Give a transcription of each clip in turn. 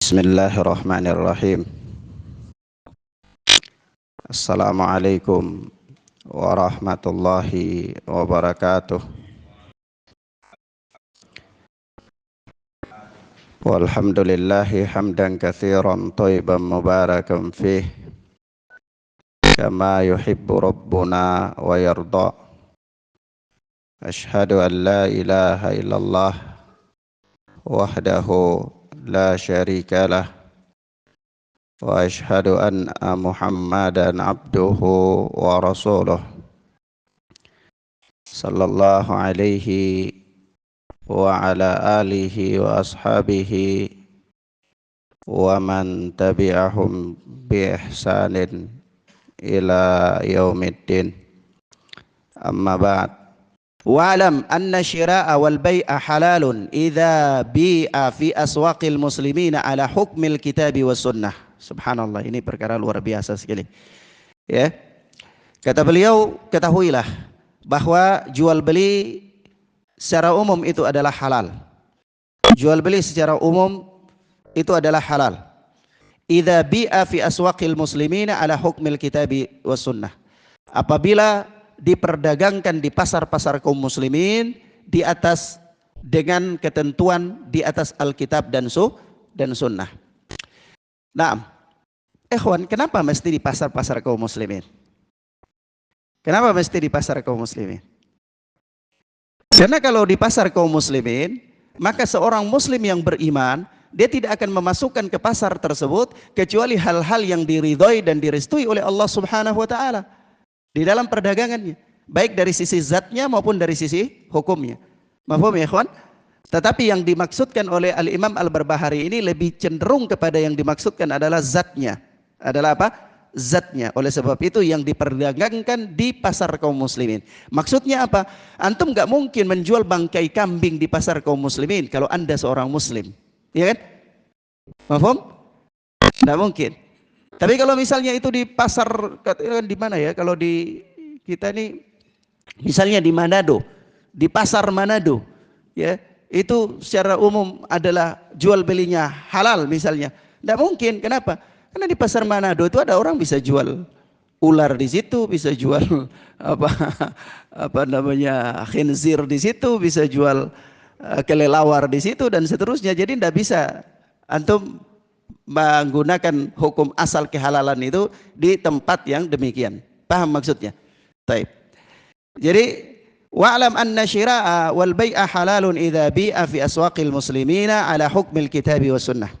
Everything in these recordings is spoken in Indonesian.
Bismillahirrahmanirrahim. Assalamualaikum warahmatullahi wabarakatuh. Walhamdulillahi hamdan katsiran thayyiban mubarakan fih kama yuhibbu rabbuna wa yarda. Ashhadu an la ilaha illallah wahdahu la syarika lah wa ashhadu anna Muhammadan abduhu wa rasuluh sallallahu alaihi wa ala alihi wa ashabihi wa man tabi'ahum bi ihsanin ila yaumiddin. Amma ba'd. Wa'lam anna syira'a wal bai'a halalun idza bi'a fi aswaqil muslimina ala hukmil kitabi was sunnah. Subhanallah, ini perkara luar biasa sekali. Ya. Kata beliau, ketahuilah bahwa jual beli secara umum itu adalah halal. Jual beli secara umum itu adalah halal. Idza bi'a fi aswaqil muslimina ala hukmil kitabi was sunnah. Apabila diperdagangkan di pasar-pasar kaum muslimin di atas dengan ketentuan di atas Alkitab dan sunnah. Nah, ikhwan, kenapa mesti di pasar-pasar kaum muslimin? Kenapa mesti di pasar kaum muslimin? Karena kalau di pasar kaum muslimin, maka seorang muslim yang beriman, dia tidak akan memasukkan ke pasar tersebut kecuali hal-hal yang diridhoi dan direstui oleh Allah Subhanahu wa taala di dalam perdagangannya, baik dari sisi zatnya maupun dari sisi hukumnya. Mafhum ya ikhwan? Tetapi yang dimaksudkan oleh Al-Imam Al-Barbahari ini lebih cenderung kepada yang dimaksudkan adalah zatnya. Adalah apa? Zatnya. Oleh sebab itu yang diperdagangkan di pasar kaum muslimin. Maksudnya apa? Antum nggak mungkin menjual bangkai kambing di pasar kaum muslimin kalau Anda seorang muslim. Iya kan? Mafhum? Nggak mungkin. Tapi kalau misalnya itu di pasar di mana ya? Kalau di kita ini misalnya di Manado, di pasar Manado, ya, itu secara umum adalah jual belinya halal misalnya. Nggak mungkin. Kenapa? Karena di pasar Manado itu ada orang bisa jual ular di situ, bisa jual apa namanya khinzir di situ, bisa jual kelelawar di situ dan seterusnya. Jadi tidak bisa antum menggunakan hukum asal kehalalan itu di tempat yang demikian. Paham maksudnya? Taib. Jadi wa'lam anna syira'a wal bai'a halalun idza bi'a fi aswaqil muslimina ala hukmil kitabi was sunnah.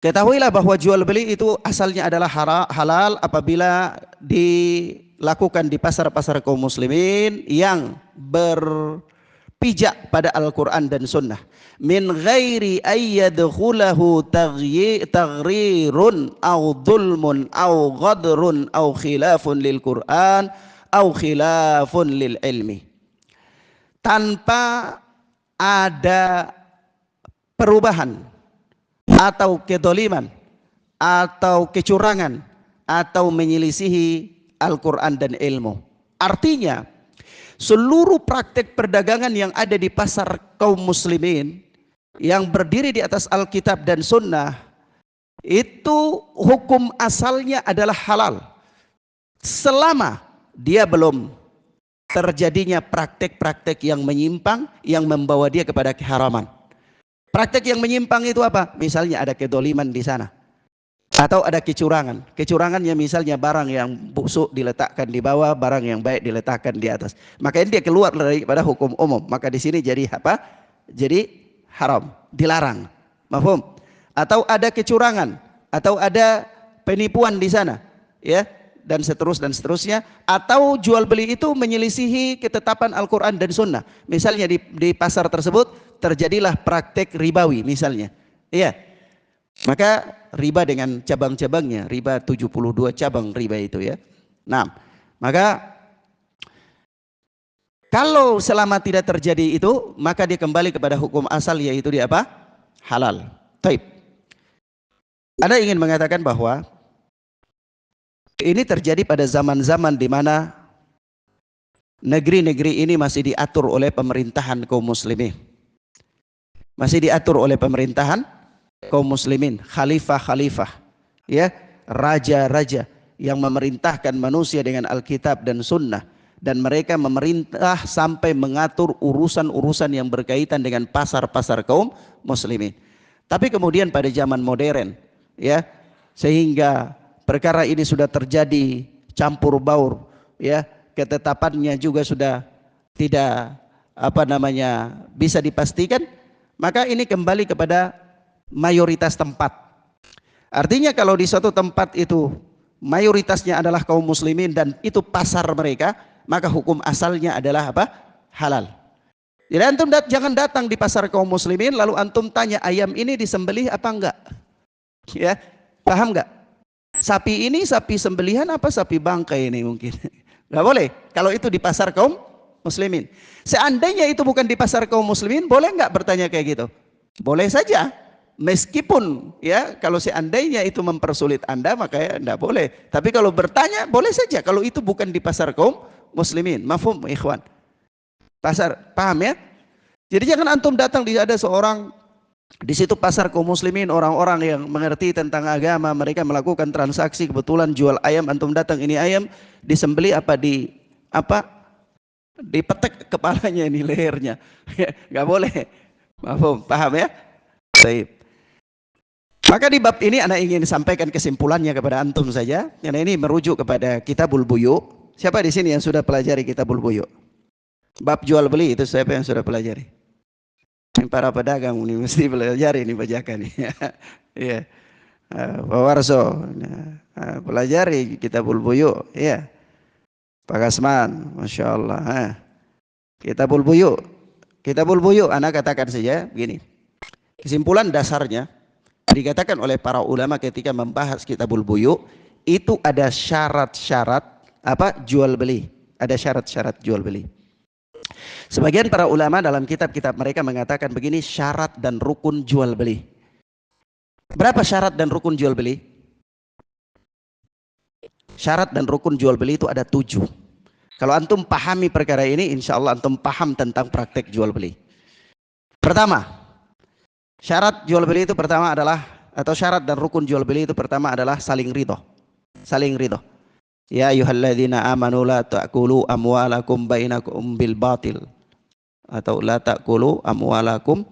Ketahuilah bahwa jual beli itu asalnya adalah halal apabila dilakukan di pasar-pasar kaum muslimin yang berpijak pada Al-Quran dan Sunnah. Min ghairi ayyadkhulahu taghrirun aw dhulmun aw ghadrun aw khilafun lil Quran aw khilafun lil ilmi. Tanpa ada perubahan atau kedoliman atau kecurangan atau menyelisihi Al-Quran dan ilmu. Artinya seluruh praktek perdagangan yang ada di pasar kaum muslimin yang berdiri di atas Alkitab dan Sunnah itu hukum asalnya adalah halal selama dia belum terjadinya praktek-praktek yang menyimpang yang membawa dia kepada keharaman. Praktek yang menyimpang itu apa? Misalnya ada kedoliman di sana. Atau ada kecurangan. Kecurangannya misalnya barang yang busuk diletakkan di bawah, barang yang baik diletakkan di atas. Maka dia keluar daripada hukum umum. Maka di sini jadi apa? Jadi haram, dilarang. Mafhum? Atau ada kecurangan, atau ada penipuan di sana, ya, dan seterusnya. Atau jual beli itu menyelisihi ketetapan Al-Quran dan Sunnah. Misalnya di pasar tersebut terjadilah praktek ribawi misalnya, iya, maka riba dengan cabang-cabangnya, riba 72 cabang riba itu ya. Nah, maka kalau selama tidak terjadi itu, maka dia kembali kepada hukum asal, yaitu dia apa? Halal. Taib. Ada ingin mengatakan bahwa Ini terjadi pada zaman-zaman di mana negeri-negeri ini masih diatur oleh pemerintahan kaum muslimin. Masih diatur oleh pemerintahan kaum muslimin, khalifah-khalifah, ya, raja-raja yang memerintahkan manusia dengan Alkitab dan Sunnah, dan mereka memerintah sampai mengatur urusan-urusan yang berkaitan dengan pasar-pasar kaum muslimin. Tapi kemudian pada zaman modern, ya, sehingga perkara ini sudah terjadi campur baur, ya, ketetapannya juga sudah tidak bisa dipastikan, maka ini kembali kepada mayoritas tempat. Artinya kalau di suatu tempat itu mayoritasnya adalah kaum muslimin dan itu pasar mereka, maka hukum asalnya adalah apa? Halal. Jadi antum jangan datang di pasar kaum muslimin lalu antum tanya ayam ini disembelih apa enggak. Ya, paham enggak? Sapi ini sapi sembelihan apa sapi bangkai ini mungkin. Enggak boleh. Kalau itu di pasar kaum muslimin. Seandainya itu bukan di pasar kaum muslimin, boleh enggak bertanya kayak gitu? Boleh saja. Meskipun ya kalau seandainya itu mempersulit Anda maka ya enggak boleh. Tapi kalau bertanya boleh saja kalau itu bukan di pasar kaum muslimin. Mafhum ikhwan? Pasar, paham ya? Jadi jangan antum datang di ada seorang di situ pasar kaum muslimin, orang-orang yang mengerti tentang agama, mereka melakukan transaksi, kebetulan jual ayam, antum datang ini ayam disembeli apa dipetek kepalanya ini lehernya. Enggak boleh. Mafhum, paham ya? Baik. Maka di bab ini anak ingin sampaikan kesimpulannya kepada antum saja, karena ini merujuk kepada Kitabul Buyu. Siapa di sini yang sudah pelajari Kitabul Buyu? Bab jual beli itu siapa yang sudah pelajari? Para pedagang ini mesti pelajari ini bajakan nih. Iya. Pak Warso, pelajari Kitabul Buyu, iya. Pak Kasman, Masya Allah. Kitabul Buyu, Kitabul Buyu, anak katakan saja begini. Kesimpulan dasarnya dikatakan oleh para ulama ketika membahas Kitabul Buyu, itu ada syarat-syarat jual beli, ada syarat-syarat jual beli. Sebagian para ulama dalam kitab-kitab mereka mengatakan begini, syarat dan rukun jual beli. Berapa syarat dan rukun jual beli? Syarat dan rukun jual beli itu ada 7. Kalau antum pahami perkara ini, insya Allah antum paham tentang praktek jual beli. Pertama, syarat jual beli itu pertama adalah, atau syarat dan rukun jual beli itu pertama adalah saling ridho. Saling ridho. Ya ayyuhalladzina amanu la ta'kulu amwalakum bainakum bil batil. Atau la ta'kulu amwalakum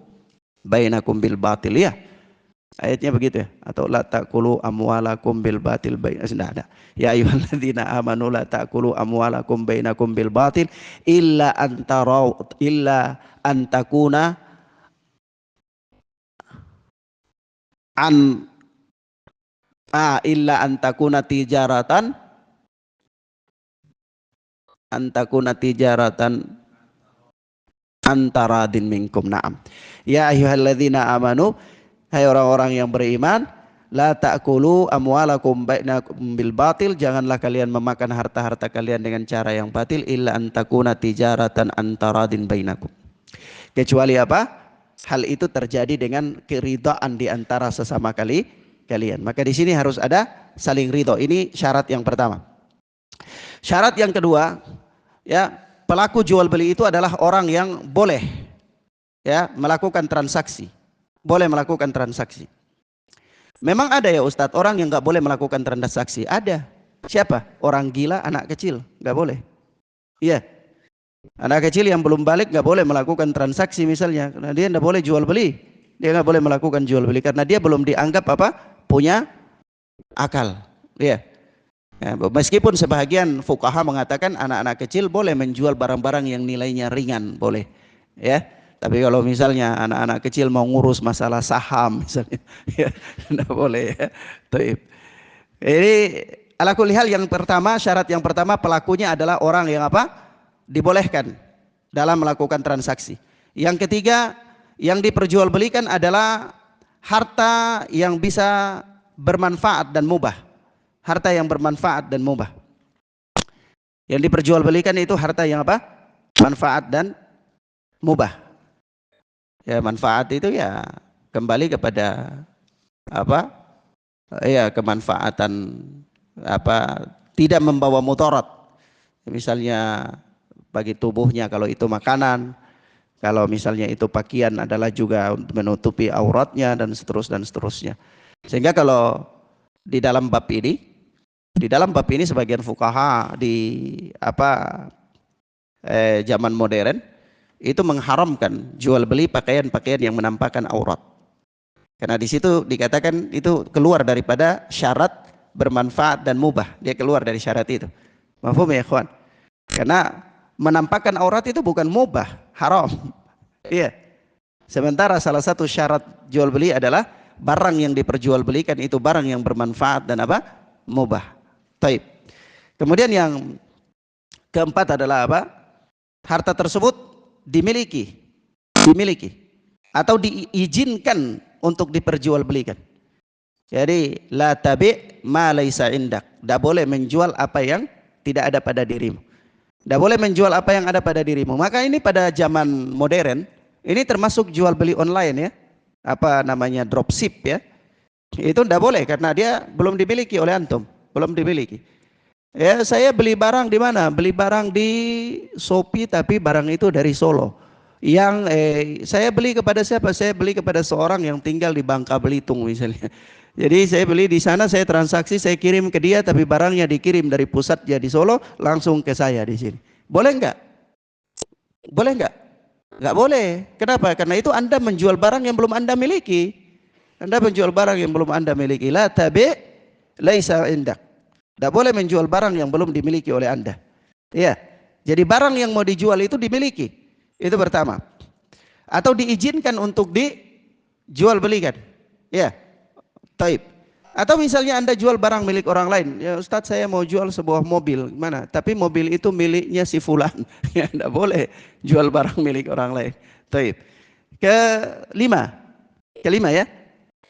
bainakum bil batil, ya. Ayatnya begitu ya. Atau la ta'kulu amwalakum bil batil sudah ada. Ya ayyuhalladzina amanu la ta'kulu amwalakum bainakum bil batil illa antakuna illa antakuna tijaratan antaradin minkum. Naam. Ya ayyuhalladzina amanu, hai orang-orang yang beriman, la ta'kulu amwalakum bainakum bil batil, janganlah kalian memakan harta-harta kalian dengan cara yang batil, illa antakuna tijaratan antaradin bainakum. Kecuali apa? Hal itu terjadi dengan keridhaan di antara sesama kalian. Maka di sini harus ada saling ridho. Ini syarat yang pertama. Syarat yang kedua, ya, pelaku jual beli itu adalah orang yang boleh, ya, melakukan transaksi. Boleh melakukan transaksi. Memang ada ya Ustadz orang yang nggak boleh melakukan transaksi. Ada. Siapa? Orang gila, anak kecil, nggak boleh. Iya. Anak kecil yang belum balik nggak boleh melakukan transaksi misalnya, karena dia nggak boleh jual beli, dia nggak boleh melakukan jual beli karena dia belum dianggap punya akal, ya. Ya, meskipun sebahagian fuqaha mengatakan anak-anak kecil boleh menjual barang-barang yang nilainya ringan, boleh, ya. Tapi kalau misalnya anak-anak kecil mau ngurus masalah saham misalnya, ya, nggak boleh, ya. Ini ala kulli hal, yang pertama, syarat yang pertama, pelakunya adalah orang yang dibolehkan dalam melakukan transaksi. Yang ketiga, yang diperjualbelikan adalah harta yang bisa bermanfaat dan mubah. Harta yang bermanfaat dan mubah. Yang diperjualbelikan itu harta yang manfaat dan mubah. Ya, manfaat itu ya kembali kepada ya kemanfaatan tidak membawa mudarat. Misalnya bagi tubuhnya kalau itu makanan, kalau misalnya itu pakaian adalah juga menutupi auratnya dan seterusnya. Sehingga kalau di dalam bab ini sebagian fuqaha di zaman modern itu mengharamkan jual beli pakaian-pakaian yang menampakkan aurat. Karena di situ dikatakan itu keluar daripada syarat bermanfaat dan mubah. Dia keluar dari syarat itu. Mafhum ya ikhwan? Karena menampakkan aurat itu bukan mubah, haram. Iya. Sementara salah satu syarat jual beli adalah barang yang diperjualbelikan itu barang yang bermanfaat dan mubah. Taib. Kemudian yang keempat adalah harta tersebut dimiliki atau diizinkan untuk diperjualbelikan. Jadi la tabi' ma laisa indak. Tidak boleh menjual apa yang tidak ada pada dirimu. Tidak boleh menjual apa yang ada pada dirimu. Maka ini pada zaman modern ini termasuk jual beli online ya. Apa namanya dropship ya. Itu tidak boleh karena dia belum dimiliki oleh antum, belum dimiliki. Ya, saya beli barang di mana? Beli barang di Shopee tapi barang itu dari Solo. Yang saya beli kepada siapa? Saya beli kepada seorang yang tinggal di Bangka Belitung misalnya. Jadi saya beli di sana, saya transaksi, saya kirim ke dia, tapi barangnya dikirim dari pusatnya di Solo langsung ke saya di sini. Boleh enggak? Boleh enggak? Enggak boleh. Kenapa? Karena itu Anda menjual barang yang belum Anda miliki. Anda menjual barang yang belum Anda miliki. La tabi' laisa indak. Tidak boleh menjual barang yang belum dimiliki oleh Anda. Ya. Jadi barang yang mau dijual itu dimiliki. Itu pertama. Atau diizinkan untuk dijual belikan. Ya. Taib. Atau misalnya Anda jual barang milik orang lain. Ya Ustadz, saya mau jual sebuah mobil. Mana? Tapi mobil itu miliknya si fulan. Ya tidak boleh jual barang milik orang lain. Taib. Kelima ya.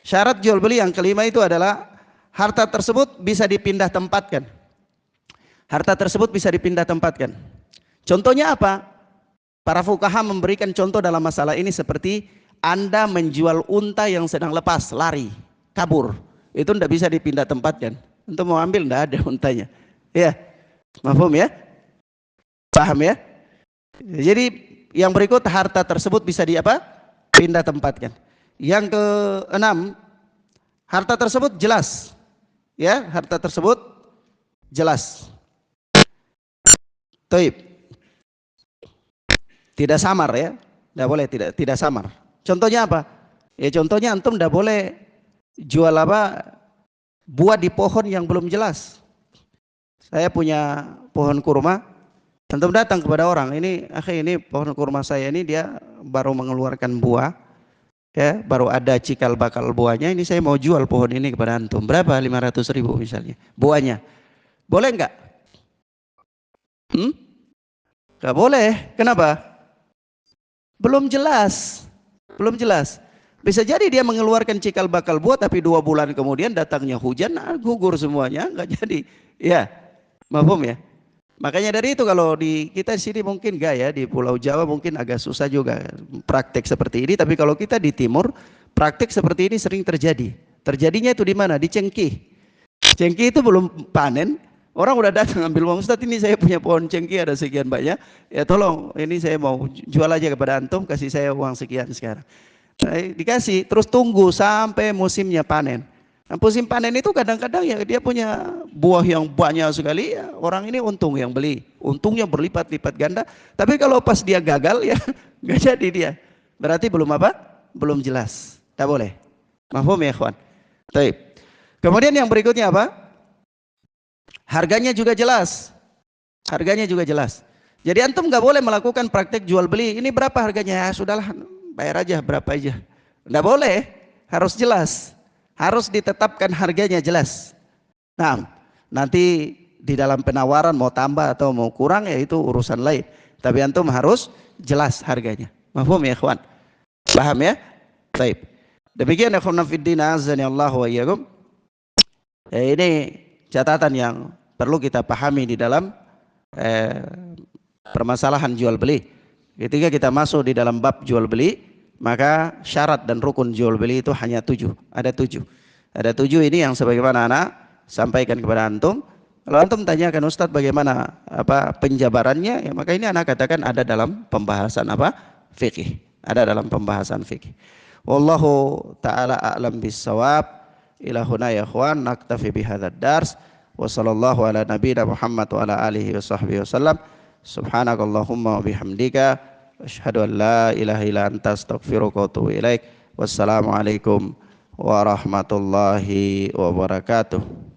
Syarat jual beli yang kelima itu adalah harta tersebut bisa dipindah tempatkan. Harta tersebut bisa dipindah tempatkan. Contohnya apa? Para fuqaha memberikan contoh dalam masalah ini seperti Anda menjual unta yang sedang lepas, lari, kabur. Itu tidak bisa dipindah tempatkan. Untuk mau ambil tidak ada untanya. Ya, mafhum ya? Paham ya? Jadi yang berikut harta tersebut bisa pindah tempatkan. Yang keenam, harta tersebut jelas. Ya, harta tersebut jelas. Taib. Tidak samar ya, tidak boleh tidak samar. Contohnya apa? Ya contohnya antum tidak boleh jual buah di pohon yang belum jelas. Saya punya pohon kurma, antum datang kepada orang, ini pohon kurma saya ini dia baru mengeluarkan buah, ya baru ada cikal bakal buahnya. Ini saya mau jual pohon ini kepada antum. Berapa? 500.000 misalnya. Buahnya, boleh nggak? Nggak boleh. Kenapa? Belum jelas. Bisa jadi dia mengeluarkan cikal bakal buah, tapi 2 bulan kemudian datangnya hujan, gugur semuanya, nggak jadi. Ya, mafhum ya. Makanya dari itu kalau di kita di sini mungkin nggak ya, di Pulau Jawa mungkin agak susah juga praktek seperti ini. Tapi kalau kita di Timur, praktek seperti ini sering terjadi. Terjadinya itu di mana? Di Cengkih. Cengkih itu belum panen. Orang udah datang ambil uang, Ustadz ini saya punya pohon cengkih ada sekian banyak, ya tolong ini saya mau jual aja kepada antum, kasih saya uang sekian sekarang. Nah, dikasih, terus tunggu sampai musimnya panen. Nah, musim panen itu kadang-kadang ya dia punya buah yang banyak sekali, ya, orang ini untung yang beli, untungnya berlipat-lipat ganda. Tapi kalau pas dia gagal ya nggak jadi dia, berarti belum jelas, tak boleh. Mafhum ya ikhwan? Baik. Kemudian yang berikutnya apa? Harganya juga jelas. Jadi antum nggak boleh melakukan praktek jual beli. Ini berapa harganya? Ya sudahlah, bayar aja berapa aja. Nggak boleh, harus jelas. Harus ditetapkan harganya jelas. Nah, nanti di dalam penawaran mau tambah atau mau kurang ya itu urusan lain. Tapi antum harus jelas harganya. Mafhum ya ikhwan? Paham ya? Baik. Demikian ya ikhwan fillah, azani Allah wa iyyakum. Ini catatan yang perlu kita pahami di dalam permasalahan jual beli. Ketika kita masuk di dalam bab jual beli, maka syarat dan rukun jual beli itu hanya 7. Ada 7 ini yang sebagaimana anak sampaikan kepada antum. Kalau antum tanyakan Ustadz bagaimana apa penjabarannya, ya maka ini anak katakan ada dalam pembahasan apa fikih, ada dalam pembahasan fikih. Wallahu taala a'lam bissawab. Ila huna ya ikhwan naktafi bihadzal dars. Wa sallallahu ala nabiyina Muhammad wa ala alihi wa sahbihi wasallam. Subhanakallahumma wa bihamdika asyhadu an la ilaha illa anta astaghfiruka wa atubu ilaik. Wassalamualaikum warahmatullahi wabarakatuh.